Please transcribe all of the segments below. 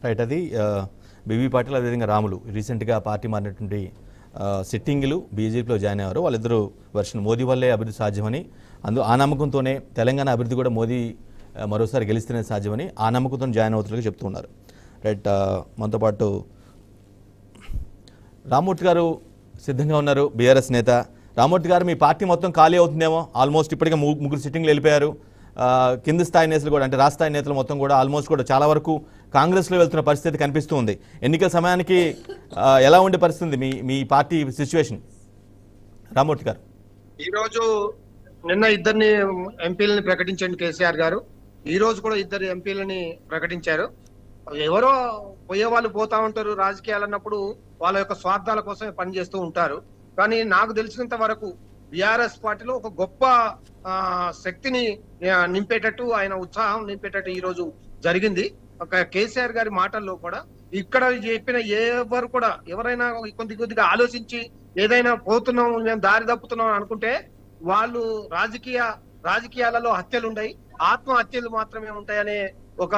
Right. అది BB Patil అదేవిధంగా రాములు రీసెంట్గా పార్టీ మారినటువంటి సిట్టింగ్లు బీజేపీలో జాయిన్ అయ్యారు. వాళ్ళిద్దరూ వర్షన్ మోదీ వల్లే అభివృద్ధి సాధ్యమని, ఆ నమ్మకంతోనే తెలంగాణ అభివృద్ధి కూడా మోదీ మరోసారి గెలిస్తేనే సాధ్యమని ఆ నమ్మకంతో జాయిన్ అవుతున్నట్లుగా చెప్తున్నారు. రైట్. మనతో పాటు రామ్మూర్తి గారు సిద్ధంగా ఉన్నారు, బీఆర్ఎస్ నేత. రామ్మూర్తి గారు, మీ పార్టీ మొత్తం ఖాళీ అవుతుందేమో. ఆల్మోస్ట్ ఇప్పటికే ముగ్గురు సిట్టింగ్లు వెళ్ళిపోయారు. కింది స్థాయి నేతలు కూడా, అంటే రాష్ట్ర స్థాయి నేతలు మొత్తం కూడా ఆల్మోస్ట్ కూడా చాలా వరకు కాంగ్రెస్లో వెళ్తున్న పరిస్థితి కనిపిస్తూ ఉంది. ఎన్నికల సమయానికి ఎలా ఉండే పరిస్థితి మీ పార్టీ సిచ్యువేషన్? రామ్మూర్తి గారు, ఈరోజు నిన్న ఇద్దరిని ఎంపీలని ప్రకటించండి కేసీఆర్ గారు. ఈ రోజు కూడా ఇద్దరు ఎంపీలని ప్రకటించారు. ఎవరో పోయే వాళ్ళు పోతా ఉంటారు. రాజకీయాలు అన్నప్పుడు వాళ్ళ యొక్క స్వార్థాల కోసమే పనిచేస్తూ ఉంటారు. కానీ నాకు తెలిసినంత వరకు బీఆర్ఎస్ పార్టీలో ఒక గొప్ప శక్తిని నింపేటట్టు, ఆయన ఉత్సాహం నింపేటట్టు ఈ రోజు జరిగింది. ఒక కేసీఆర్ గారి మాటల్లో కూడా ఇక్కడ చెప్పిన ఎవరు కూడా ఎవరైనా కొద్దిగా ఆలోచించి ఏదైనా పోతున్నాం, మేము దారి తప్పుతున్నాం అనుకుంటే వాళ్ళు రాజకీయాలలో హత్యలు ఉన్నాయి, ఆత్మహత్యలు మాత్రమే ఉంటాయనే ఒక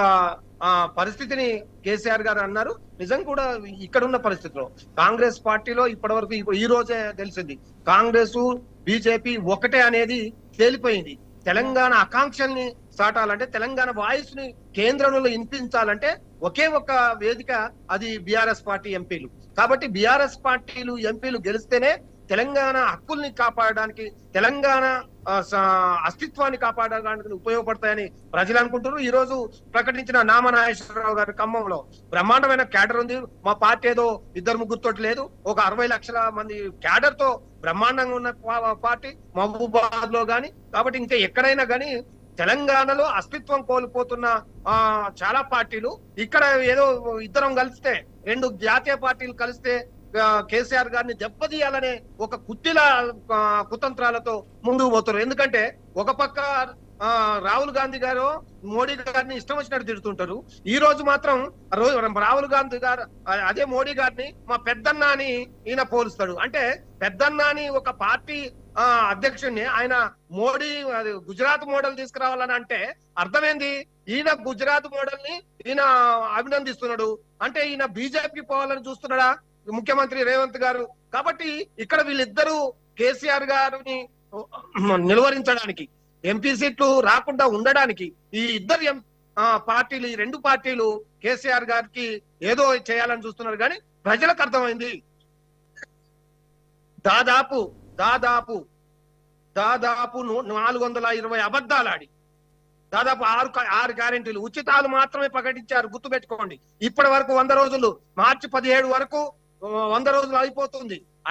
పరిస్థితిని కేసీఆర్ గారు అన్నారు. నిజం కూడా ఇక్కడ ఉన్న పరిస్థితిలో కాంగ్రెస్ పార్టీలో ఇప్పటి వరకు ఈ రోజే తెలిసింది, కాంగ్రెస్ బీజేపీ ఒకటే అనేది తేలిపోయింది. తెలంగాణ ఆకాంక్షల్ని చాటాలంటే, తెలంగాణ వాయిస్ ని కేంద్రంలో వినిపించాలంటే ఒకే ఒక వేదిక, అది బీఆర్ఎస్ పార్టీ ఎంపీలు. కాబట్టి బీఆర్ఎస్ పార్టీలు ఎంపీలు గెలిస్తేనే తెలంగాణ హక్కుల్ని కాపాడడానికి, తెలంగాణ అస్తిత్వాన్ని కాపాడడానికి ఉపయోగపడతాయని ప్రజలు అనుకుంటున్నారు. ఈ రోజు ప్రకటించిన నామా నాగేశ్వరరావు గారి ఖమ్మంలో బ్రహ్మాండమైన క్యాడర్ ఉంది. మా పార్టీ ఏదో ఇద్దరు ముగ్గురుతో లేదు, ఒక 60 లక్షల మంది క్యాడర్ తో బ్రహ్మాండంగా ఉన్న పార్టీ మహబూబాబాద్ లో గాని. కాబట్టి ఇంకా ఎక్కడైనా గాని తెలంగాణలో అస్తిత్వం కోల్పోతున్న చాలా పార్టీలు ఇక్కడ ఏదో ఇద్దరం కలిస్తే, రెండు జాతీయ పార్టీలు కలిస్తే కేసీఆర్ గారిని దెబ్బతీయాలనే ఒక కుతంత్రాలతో ముందుకు పోతారు. ఎందుకంటే ఒక పక్క రాహుల్ గాంధీ గారు మోడీ గారిని ఇష్టం వచ్చినట్టు తిడుతుంటారు. ఈ రోజు మాత్రం రాహుల్ గాంధీ గారు అదే మోడీ గారిని మా పెద్దన్న అని ఈయన పోలుస్తాడు. అంటే పెద్దన్న అని ఒక పార్టీ అధ్యక్షుడిని ఆయన మోడీ గుజరాత్ మోడల్ తీసుకురావాలని అంటే అర్థమైంది, ఈయన గుజరాత్ మోడల్ ని ఈయన అభినందిస్తున్నాడు. అంటే ఈయన బీజేపీ పోవాలని చూస్తున్నాడా ముఖ్యమంత్రి రేవంత్ గారు? కాబట్టి ఇక్కడ వీళ్ళిద్దరూ కేసీఆర్ గారిని నిలువరించడానికి, ఎంపీ సీట్లు రాకుండా ఉండడానికి ఈ ఇద్దరు పార్టీలు, ఈ రెండు పార్టీలు కేసీఆర్ గారికి ఏదో చేయాలని చూస్తున్నారు. కానీ ప్రజలకు అర్థమైంది, దాదాపు 420 అబద్ధాలు ఆడి దాదాపు 6 గ్యారెంటీలు, ఉచితాలు మాత్రమే ప్రకటించారు. గుర్తు పెట్టుకోండి. ఇప్పటి వరకు 100 రోజులు, మార్చి 17 వరకు 100 రోజులు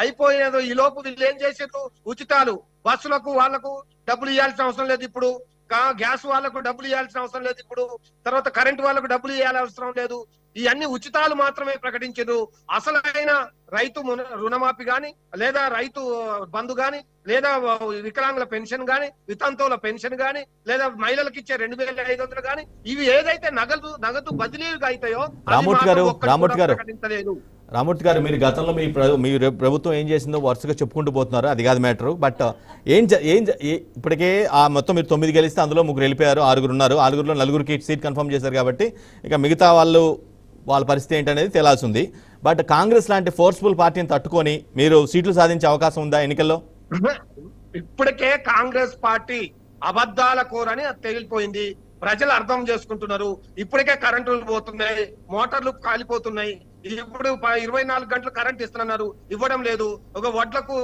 అయిపోయినదో ఈ లోపు వీళ్ళు ఏం చేసారు? ఉచితాలు, బస్సులకు వాళ్లకు డబ్బులు ఇవ్వాల్సిన అవసరం లేదు ఇప్పుడు, గ్యాస్ వాళ్ళకు డబ్బులు ఇవ్వాల్సిన అవసరం లేదు ఇప్పుడు, తర్వాత కరెంట్ వాళ్ళకు డబ్బులు ఇవ్వాల్సిన అవసరం లేదు. ఇవన్నీ ఉచితాలు మాత్రమే ప్రకటించారు. అసలైన రైతు రుణమాఫీ గాని, లేదా రైతు బంధు గాని, లేదా వికలాంగుల పెన్షన్ గాని, వితంతువుల పెన్షన్ గాని, లేదా మహిళలకు ఇచ్చే 2500 గాని, ఇవి ఏదైతే నగదు బదిలీగా అవుతాయో ప్రకటించలేదు. రామ్మూర్తి గారు, మీరు గతంలో మీ ప్రభుత్వం ఏం చేసిందో వరుసగా చెప్పుకుంటూ పోతున్నారు, అది కాదు మ్యాటరు. బట్ ఇప్పటికే మొత్తం మీరు 9 గెలిస్తే అందులో 3 వెళ్ళిపోయారు, 6 ఉన్నారు. 6లో 4కి సీట్ కన్ఫర్మ్ చేశారు. కాబట్టి ఇక మిగతా వాళ్ళ పరిస్థితి ఏంటనేది తేలాల్సి ఉంది. బట్ కాంగ్రెస్ లాంటి ఫోర్స్ఫుల్ పార్టీని తట్టుకొని మీరు సీట్లు సాధించే అవకాశం ఉందా ఎన్నికల్లో? ఇప్పటికే కాంగ్రెస్ పార్టీ అబద్ధాల కోరని తేలిపోయింది. ప్రజలు అర్థం చేసుకుంటున్నారు. ఇప్పటికే కరెంటులు పోతున్నాయి, మోటార్లు కాలిపోతున్నాయి. ఇప్పుడు 24 గంటలు కరెంట్ ఇస్తున్నారు, ఇవ్వడం లేదు. ఒక వడ్లకు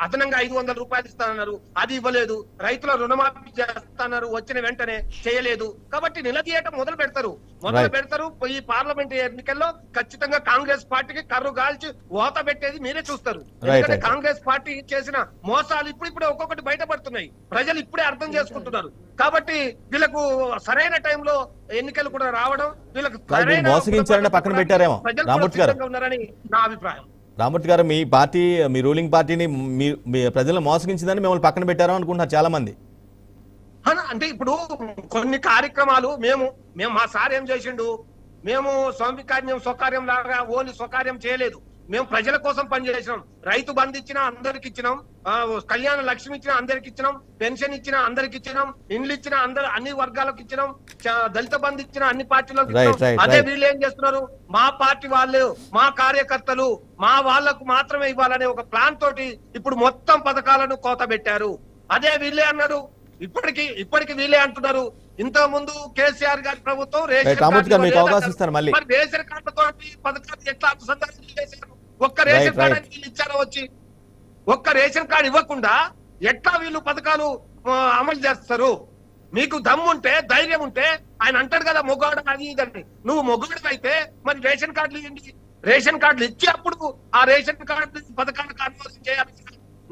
అదనంగా 500 రూపాయలు ఇస్తానన్నారు, అది ఇవ్వలేదు. రైతుల రుణమాఫీ చేస్తున్నారు, వచ్చిన వెంటనే చేయలేదు. కాబట్టి నిలదీయటం మొదలు పెడతారు. ఈ పార్లమెంట్ ఎన్నికల్లో ఖచ్చితంగా కాంగ్రెస్ పార్టీకి కర్రు గాల్చి ఓత పెట్టేది మీరే చూస్తారు. ఎందుకంటే కాంగ్రెస్ పార్టీ చేసిన మోసాలు ఇప్పుడిప్పుడే ఒక్కొక్కటి బయటపడుతున్నాయి. ప్రజలు ఇప్పుడే అర్థం చేసుకుంటున్నారు. కాబట్టి వీళ్ళకు సరైన టైంలో ఎన్నికలు కూడా రావడం, వీళ్ళకి మోసగించారని పక్కన పెట్టారేమో రామ్మూర్తి గారు. నా అభిప్రాయం. రామ్మూర్తి గారు, మీ పార్టీ, మీ రూలింగ్ పార్టీని మీ ప్రజలను మోసగించిందని మిమ్మల్ని పక్కన పెట్టారో అనుకుంటున్నారు చాలా మంది. అంటే ఇప్పుడు కొన్ని కార్యక్రమాలు మేము మా సార్ ఏం చేసిండు, మేము స్వకార్యం లాగా ఓన్లీ స్వకార్యం చేయలేదు. మేము ప్రజల కోసం పనిచేసినాం. రైతు బంధు ఇచ్చినా అందరికి ఇచ్చినాం, కళ్యాణ లక్ష్మి ఇచ్చినా అందరికి ఇచ్చినాం, పెన్షన్ ఇచ్చినా అందరికి ఇచ్చినాం, ఇండ్లు ఇచ్చినా అన్ని వర్గాలకు ఇచ్చినాం, దళిత బంధు ఇచ్చినా అన్ని పార్టీలకు ఇచ్చినాం. అదే వీళ్ళు ఏం చేస్తున్నారు, మా పార్టీ వాళ్ళు, మా కార్యకర్తలు, మా వాళ్లకు మాత్రమే ఇవ్వాలనే ఒక ప్లాన్ తోటి ఇప్పుడు మొత్తం పథకాలను కోత పెట్టారు. అదే వీళ్ళే అన్నారు, ఇప్పటికి వీళ్ళే అంటున్నారు. ఇంత ముందు కేసీఆర్ గారి ప్రభుత్వం రేషన్ కార్డుతో పథకాలు ఎట్లా అనుసంధానం చేశారు? ఒక్క రేషన్ కార్డు అని వీళ్ళు ఇచ్చారో వచ్చి, ఒక్క రేషన్ కార్డు ఇవ్వకుండా ఎట్లా వీళ్ళు పథకాలు అమలు చేస్తారు? మీకు దమ్ముంటే, ధైర్యం ఉంటే, ఆయన అంటాడు కదా మొగాడు అది ఇదని, నువ్వు మొగాడు అయితే మరి రేషన్ కార్డులు ఇవ్వండి. రేషన్ కార్డులు ఇచ్చి అప్పుడు ఆ రేషన్ కార్డు పథకానికి అనుమతి చేయాలి.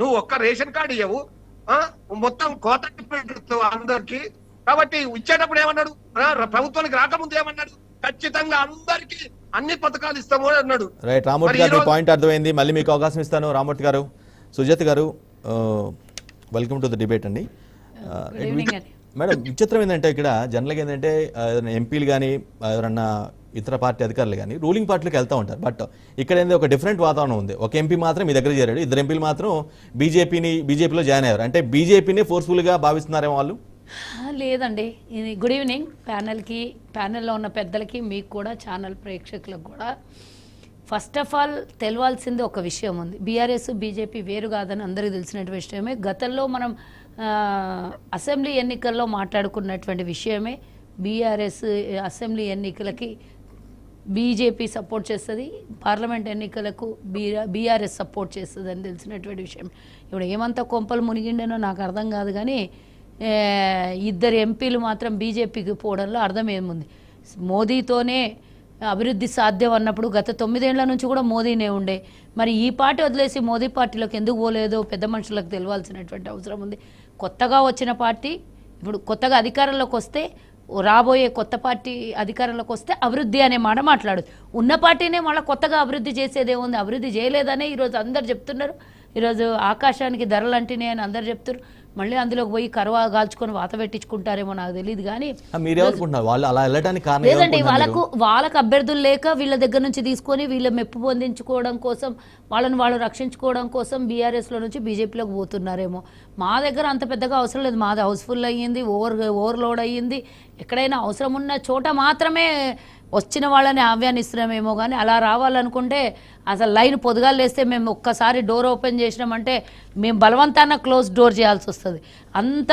నువ్వు ఒక్క రేషన్ కార్డు ఇవ్వవు, మొత్తం కోత అందరికి. కాబట్టి ఇచ్చేటప్పుడు ఏమన్నాడు, ప్రభుత్వానికి రాకముందు ఏమన్నాడు, ఖచ్చితంగా అందరికి అన్ని పథకాలు ఇస్తాము అని అన్నాడు. రైట్, రామూర్తి గారు పాయింట్ అర్థమైంది. మళ్ళీ మీకు అవకాశం ఇస్తాను. రామూర్తి గారు, సుజాత గారు, వెల్కమ్ టు ద డిబేట్ అండి. మేడం, విచిత్రం ఏంటంటే ఇక్కడ జనరల్గా ఏంటంటే ఎంపీలు కానీ ఎవరన్నా ఇతర పార్టీ అధికారులు కానీ రూలింగ్ పార్టీలకు వెళ్తూ ఉంటారు. బట్ ఇక్కడ ఏంటంటే ఒక డిఫరెంట్ వాతావరణం ఉంది. ఒక ఎంపీ మాత్రం మీ దగ్గర చేరాడు, ఇద్దరు ఎంపీలు మాత్రం బీజేపీలో జాయిన్ అయ్యారు. అంటే బీజేపీని ఫోర్స్ఫుల్గా భావిస్తున్నారేమో వాళ్ళు? లేదండి. గుడ్ ఈవినింగ్ ప్యానెల్లో ఉన్న పెద్దలకి, మీకు కూడా, ఛానల్ ప్రేక్షకులకు కూడా. ఫస్ట్ ఆఫ్ ఆల్ తెలవాల్సింది ఒక విషయం ఉంది. బీఆర్ఎస్ బీజేపీ వేరు కాదని అందరికీ తెలిసినటువంటి విషయమే. గతంలో మనం అసెంబ్లీ ఎన్నికల్లో మాట్లాడుకున్నటువంటి విషయమే. బీఆర్ఎస్ అసెంబ్లీ ఎన్నికలకి బీజేపీ సపోర్ట్ చేస్తుంది, పార్లమెంట్ ఎన్నికలకు బీఆర్ఎస్ సపోర్ట్ చేస్తుంది అని తెలిసినటువంటి విషయం. ఇప్పుడు ఏమంతా కొంపలు మునిగిండేనో నాకు అర్థం కాదు, కానీ ఇద్దరు ఎంపీలు మాత్రం బీజేపీకి పోవడంలో అర్థం ఏముంది? మోదీతోనే అభివృద్ధి సాధ్యం అన్నప్పుడు గత 9 ఏళ్ల నుంచి కూడా మోదీనే ఉండే. మరి ఈ పార్టీ వదిలేసి మోదీ పార్టీలోకి ఎందుకు పోలేదో పెద్ద మనుషులకు తెలియాల్సినటువంటి అవసరం ఉంది. కొత్తగా వచ్చిన పార్టీ ఇప్పుడు కొత్తగా అధికారంలోకి వస్తే, రాబోయే కొత్త పార్టీ అధికారంలోకి వస్తే అభివృద్ధి అనే మాట మాట్లాడదు. ఉన్న పార్టీనే మళ్ళీ కొత్తగా అభివృద్ధి చేసేదేముంది? అభివృద్ధి చేయలేదనే ఈరోజు అందరు చెప్తున్నారు. ఈరోజు ఆకాశానికి ధరలు అంటినాయి అని అందరు చెప్తున్నారు. మళ్ళీ అందులోకి పోయి కరువా కాల్చుకొని వాత పెట్టించుకుంటారేమో నాకు తెలియదు. కానీ లేదండి, వాళ్ళకు అభ్యర్థులు లేక వీళ్ళ దగ్గర నుంచి తీసుకొని వీళ్ళ మెప్పు పొందించుకోవడం కోసం, వాళ్ళు రక్షించుకోవడం కోసం బీఆర్ఎస్లో నుంచి బీజేపీలోకి పోతున్నారేమో. మా దగ్గర అంత పెద్దగా అవసరం లేదు. మాది హౌస్ఫుల్ అయ్యింది, ఓవర్లోడ్ అయ్యింది. ఎక్కడైనా అవసరం ఉన్న చోట మాత్రమే వచ్చిన వాళ్ళని ఆహ్వానిస్తున్నామేమో. కానీ అలా రావాలనుకుంటే అసలు లైన్ పొద్దుగాలు లేస్తే మేము ఒక్కసారి డోర్ ఓపెన్ చేసినామంటే మేము బలవంతాన క్లోజ్ డోర్ చేయాల్సి వస్తుంది. అంత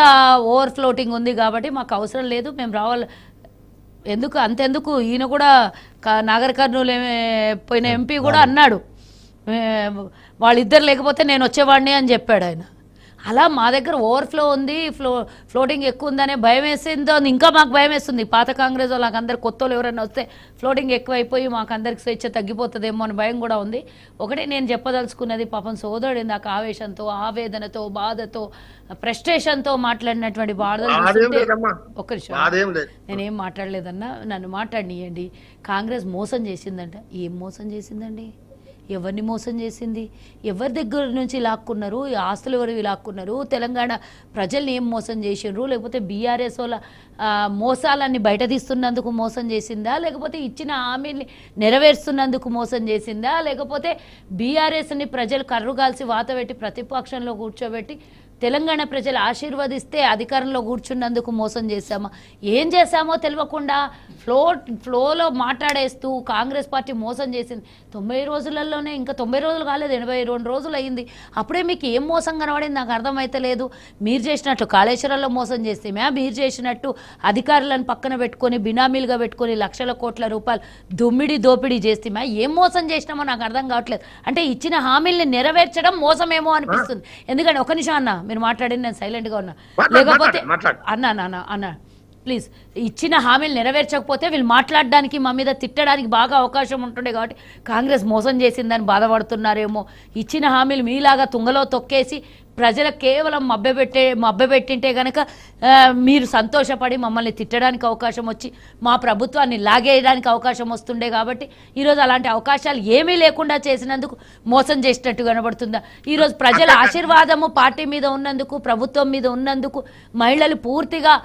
ఓవర్ ఫ్లోటింగ్ ఉంది కాబట్టి మాకు అవసరం లేదు, మేము రావాలి. అంతెందుకు ఈయన కూడా నాగర్ కర్నూలు పోయిన ఎంపీ కూడా అన్నాడు, వాళ్ళిద్దరు లేకపోతే నేను వచ్చేవాడిని అని చెప్పాడు ఆయన. అలా మా దగ్గర ఓవర్ఫ్లో ఉంది, ఫ్లోటింగ్ ఎక్కువ ఉందనే భయం వేసిందో ఇంకా మాకు భయం వేస్తుంది. పాత కాంగ్రెస్ వాళ్ళకి అందరు కొత్త వాళ్ళు ఎవరైనా వస్తే ఫ్లోటింగ్ ఎక్కువైపోయి మాకు అందరికి స్వేచ్ఛ తగ్గిపోతుందేమో అని భయం కూడా ఉంది. ఒకటే నేను చెప్పదలుచుకున్నది, పాపం సోదరుడు నాకు ఆవేశంతో, ఆవేదనతో, బాధతో, ఫ్రస్ట్రేషన్తో మాట్లాడినటువంటి బాధలు ఒక్క నిమిషం, నేనేం మాట్లాడలేదన్నా, నన్ను మాట్లాడినియండి. కాంగ్రెస్ మోసం చేసిందంట. ఏం మోసం చేసిందండి? ఎవరిని మోసం చేసింది? ఎవరి దగ్గర నుంచి లాక్కున్నారు? ఆస్తులు ఎవరివి లాక్కున్నారు? తెలంగాణ ప్రజల్ని ఏం మోసం చేసిండ్రు? లేకపోతే బీఆర్ఎస్ వాళ్ళ మోసాలన్నీ బయట తీస్తున్నందుకు మోసం చేసిందా? లేకపోతే ఇచ్చిన హామీని నెరవేరుస్తున్నందుకు మోసం చేసిందా? లేకపోతే బీఆర్ఎస్ని ప్రజలు కర్రుగాల్సి వాత పెట్టి ప్రతిపక్షంలో కూర్చోబెట్టి తెలంగాణ ప్రజలు ఆశీర్వదిస్తే అధికారంలో కూర్చున్నందుకు మోసం చేశామా? ఏం చేశామో తెలియకుండా ఫ్లోలో మాట్లాడేస్తూ కాంగ్రెస్ పార్టీ మోసం చేసింది. 90 రోజులలోనే, ఇంకా 90 రోజులు కాలేదు, 82 రోజులు అయ్యింది. అప్పుడే మీకు ఏం మోసం కనబడింది నాకు అర్థమైతే లేదు. మీరు చేసినట్టు కాళేశ్వరంలో మోసం చేస్తేమే, మీరు చేసినట్టు అధికారులను పక్కన పెట్టుకొని బినామీలుగా పెట్టుకొని లక్షల కోట్ల రూపాయలు దోపిడీ చేస్తేమే, ఏం మోసం చేసినామో నాకు అర్థం కావట్లేదు. అంటే ఇచ్చిన హామీల్ని నెరవేర్చడం మోసమేమో అనిపిస్తుంది. ఎందుకంటే ఒక నిమిషం అన్న, మీరు మాట్లాడింది నేను సైలెంట్గా ఉన్నా. లేకపోతే అన్నా ప్లీజ్, ఇచ్చిన హామీలు నెరవేర్చకపోతే వీళ్ళు మాట్లాడడానికి, మా మీద తిట్టడానికి బాగా అవకాశం ఉంటుండే. కాబట్టి కాంగ్రెస్ మోసం చేసిందని బాధపడుతున్నారేమో. ఇచ్చిన హామీలు మీలాగా తుంగలో తొక్కేసి ప్రజలకు కేవలం మభ్యపెట్టింటే కనుక మీరు సంతోషపడి మమ్మల్ని తిట్టడానికి అవకాశం వచ్చి మా ప్రభుత్వాన్ని లాగేయడానికి అవకాశం వస్తుండే. కాబట్టి ఈరోజు అలాంటి అవకాశాలు ఏమీ లేకుండా చేసినందుకు మోసం చేసినట్టు కనబడుతుందా? ఈరోజు ప్రజల ఆశీర్వాదము పార్టీ మీద ఉన్నందుకు, ప్రభుత్వం మీద ఉన్నందుకు మహిళలు పూర్తిగా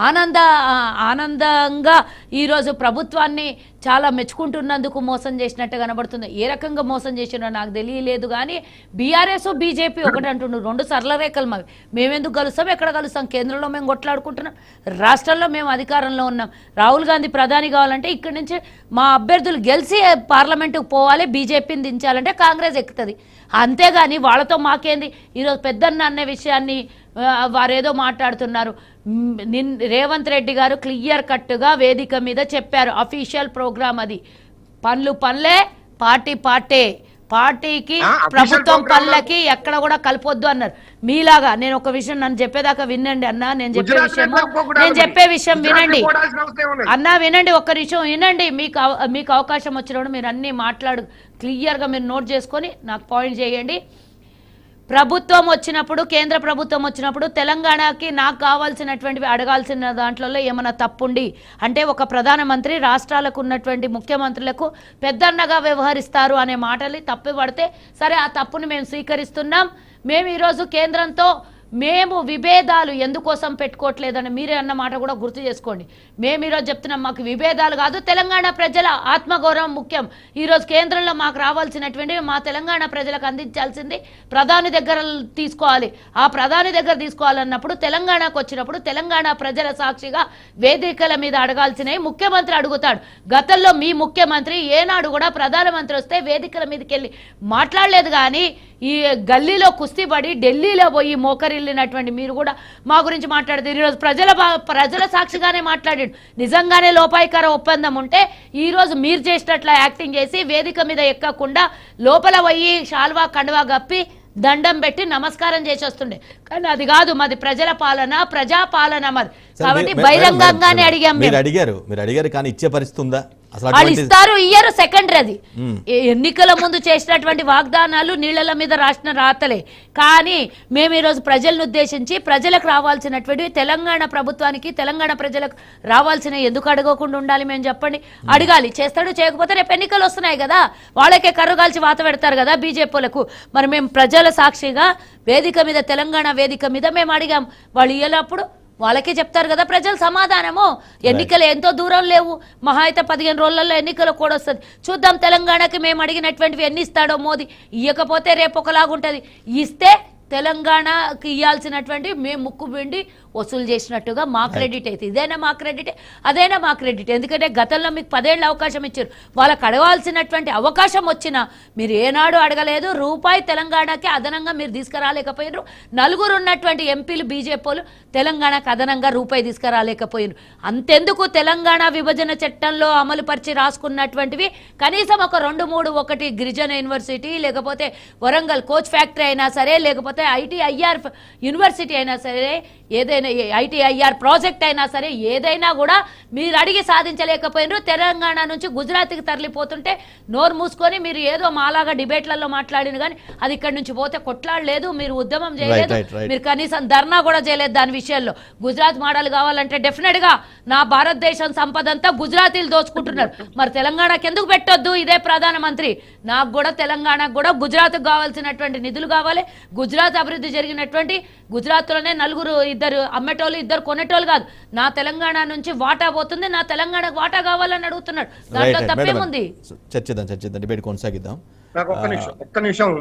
ఆనందంగా ఈరోజు ప్రభుత్వాన్ని చాలా మెచ్చుకుంటున్నందుకు మోసం చేసినట్టు కనబడుతుంది. ఏ రకంగా మోసం చేసినో నాకు తెలియలేదు కానీ బీఆర్ఎస్ బీజేపీ ఒకటి అంటున్నారు, రెండు సరళ రేఖలు మావి. మేమెందుకు కలుస్తాం, ఎక్కడ కలుస్తాం? కేంద్రంలో మేము కొట్లాడుకుంటున్నాం, రాష్ట్రంలో మేము అధికారంలో ఉన్నాం. రాహుల్ గాంధీ ప్రధాని కావాలంటే ఇక్కడి నుంచి మా అభ్యర్థులు గెలిచి పార్లమెంటుకు పోవాలి, బీజేపీని దించాలంటే కాంగ్రెస్ ఎక్కుతుంది. అంతేగాని వాళ్ళతో మాకేంది? ఈరోజు పెద్దన్న అనే విషయాన్ని వారేదో మాట్లాడుతున్నారు. రేవంత్ రెడ్డి గారు క్లియర్ కట్గా వేదిక మీద చెప్పారు, అఫీషియల్ ప్రోగ్రామ్ అది. పనులు పనులే, పార్టీ పార్టీ, పార్టీకి ప్రభుత్వం పనులకి ఎక్కడ కూడా కలపొద్దు అన్నారు. మీలాగా నేను ఒక విషయం నన్ను చెప్పేదాకా వినండి అన్న, నేను చెప్పే విషయం వినండి అన్న, వినండి ఒక్క నిమిషం వినండి. మీకు అవకాశం వచ్చినప్పుడు మీరు అన్నీ క్లియర్గా మీరు నోట్ చేసుకొని నాకు పాయింట్ చేయండి. ప్రభుత్వం వచ్చినప్పుడు, కేంద్ర ప్రభుత్వం వచ్చినప్పుడు తెలంగాణకి నాకు కావాల్సినటువంటివి అడగాల్సిన దాంట్లో ఏమైనా తప్పుండి అంటే ఒక ప్రధానమంత్రి రాష్ట్రాలకు ఉన్నటువంటి ముఖ్యమంత్రులకు పెద్దన్నగా వ్యవహరిస్తారు అనే మాటలు తప్పు పడితే సరే, ఆ తప్పుని మేము స్వీకరిస్తున్నాం. మేము ఈరోజు కేంద్రంతో మేము విభేదాలు ఎందుకోసం పెట్టుకోవట్లేదని మీరే అన్న మాట కూడా గుర్తు చేసుకోండి. మేము ఈరోజు చెప్తున్నాం, మాకు విభేదాలు కాదు, తెలంగాణ ప్రజల ఆత్మగౌరవం ముఖ్యం. ఈరోజు కేంద్రంలో మాకు రావాల్సినటువంటి మా తెలంగాణ ప్రజలకు అందించాల్సింది ప్రధాని దగ్గర తీసుకోవాలి. ఆ ప్రధాని దగ్గర తీసుకోవాలన్నప్పుడు తెలంగాణకు వచ్చినప్పుడు తెలంగాణ ప్రజల సాక్షిగా వేదికల మీద అడగాల్సినవి ముఖ్యమంత్రి అడుగుతాడు. గతంలో మీ ముఖ్యమంత్రి ఏనాడు కూడా ప్రధానమంత్రి వస్తే వేదికల మీదకి వెళ్ళి మాట్లాడలేదు. కానీ ఈ గల్లీలో కుస్తీ పడి ఢిల్లీలో పోయి మోకరిల్లినటువంటి మీరు కూడా మా గురించి మాట్లాడితే ఈరోజు ప్రజల సాక్షిగానే మాట్లాడాడు. నిజంగానే లోపాయికార ఒప్పందం ఉంటే ఈరోజు మీరు చేసినట్ల యాక్టింగ్ చేసి వేదిక మీద ఎక్కకుండా లోపల పోయి షాల్వా కండువా గప్పి దండం పెట్టి నమస్కారం చేసి వస్తుండే. కానీ అది కాదు, మాది ప్రజల పాలన, ప్రజా పాలన మాది. కాబట్టి బహిరంగంగానే అడిగాం. మీరు అడిగారు కానీ ఇచ్చే పరిస్థితి ఉందా? వాళ్ళు ఇస్తారు, ఇయ్యరు, సెకండరీ. అది ఎన్నికల ముందు చేసినటువంటి వాగ్దానాలు నీళ్ల మీద రాసిన రాతలే. కానీ మేము ఈరోజు ప్రజలను ఉద్దేశించి ప్రజలకు రావాల్సినటువంటి తెలంగాణ ప్రభుత్వానికి తెలంగాణ ప్రజలకు రావాల్సిన ఎందుకు అడగకుండా ఉండాలి? మేము చెప్పండి, అడగాలి. చేస్తాడు, చేయకపోతే రేపు ఎన్నికలు వస్తున్నాయి కదా, వాళ్ళకే కర్రుగాల్చి వాత పెడతారు కదా బీజేపీలకు. మరి మేము ప్రజల సాక్షిగా వేదిక మీద, తెలంగాణ వేదిక మీద మేము అడిగాం. వాళ్ళు ఇయ్యలేప్పుడు వాళ్ళకే చెప్తారు కదా ప్రజలు సమాధానము. ఎన్నికలు ఎంతో దూరం లేవు, మహా అయితే 15 రోజులలో ఎన్నికలు కూడా వస్తుంది. చూద్దాం తెలంగాణకి మేము అడిగినటువంటివి ఎన్ని ఇస్తాడో మోదీ. ఇవ్వకపోతే రేపు ఒకలాగుంటుంది, ఇస్తే తెలంగాణకి ఇవ్వాల్సినటువంటి మేము ముక్కు పిండి వసూలు చేసినట్టుగా మా క్రెడిట్ అయితే. ఇదైనా మా క్రెడిటే, అదైనా మా క్రెడిట్. ఎందుకంటే గతంలో మీకు 10 ఏళ్ళ అవకాశం ఇచ్చారు, వాళ్ళకి అడగాల్సినటువంటి అవకాశం వచ్చినా మీరు ఏనాడు అడగలేదు. రూపాయి తెలంగాణకి అదనంగా మీరు తీసుకురాలేకపోయినారు. 4 ఉన్నటువంటి ఎంపీలు బీజేపీలు తెలంగాణకు అదనంగా రూపాయి తీసుకురాలేకపోయినారు. అంతెందుకు తెలంగాణ విభజన చట్టంలో అమలు పరిచి రాసుకున్నటువంటివి కనీసం ఒక 2-3, ఒకటి గిరిజన యూనివర్సిటీ, లేకపోతే వరంగల్ కోచ్ ఫ్యాక్టరీ అయినా సరే, లేకపోతే ఐటీఐఆర్ యూనివర్సిటీ అయినా సరే, ఏదైనా ఐటీఐఆర్ ప్రాజెక్ట్ అయినా సరే, ఏదైనా కూడా మీరు అడిగి సాధించలేకపోయినారు. తెలంగాణ నుంచి గుజరాత్కి తరలిపోతుంటే నోరు మూసుకొని మీరు ఏదో మాలాగా డిబేట్లలో మాట్లాడిన కానీ అది ఇక్కడి నుంచి పోతే కొట్లాడలేదు, మీరు ఉద్యమం చేయలేదు, మీరు కనీసం ధర్నా కూడా చేయలేదు దాని విషయంలో. గుజరాత్ మోడల్ కావాలంటే డెఫినెట్ గా నా భారతదేశం సంపద అంతా గుజరాతీలు దోచుకుంటున్నారు. మరి తెలంగాణకి ఎందుకు పెట్టొద్దు? ఇదే ప్రధానమంత్రి, నాకు కూడా తెలంగాణకు కూడా గుజరాత్కు కావాల్సినటువంటి నిధులు కావాలి. గుజరాత్ అభివృద్ధి జరిగినటువంటి గుజరాత్లోనే 4 ఇద్దరు అమ్మేటోళ్ళు, 2 కొనేటోళ్ళు కాదు. నా తెలంగాణ నుంచి వాటా పోతుంది, నా తెలంగాణకు వాటా కావాలని అడుగుతున్నాడు. దాంట్లో తప్పేముంది? చర్చిద్దాం, డిబేట్ కొనసాగిద్దాం. నాకు ఒక్క నిమిషం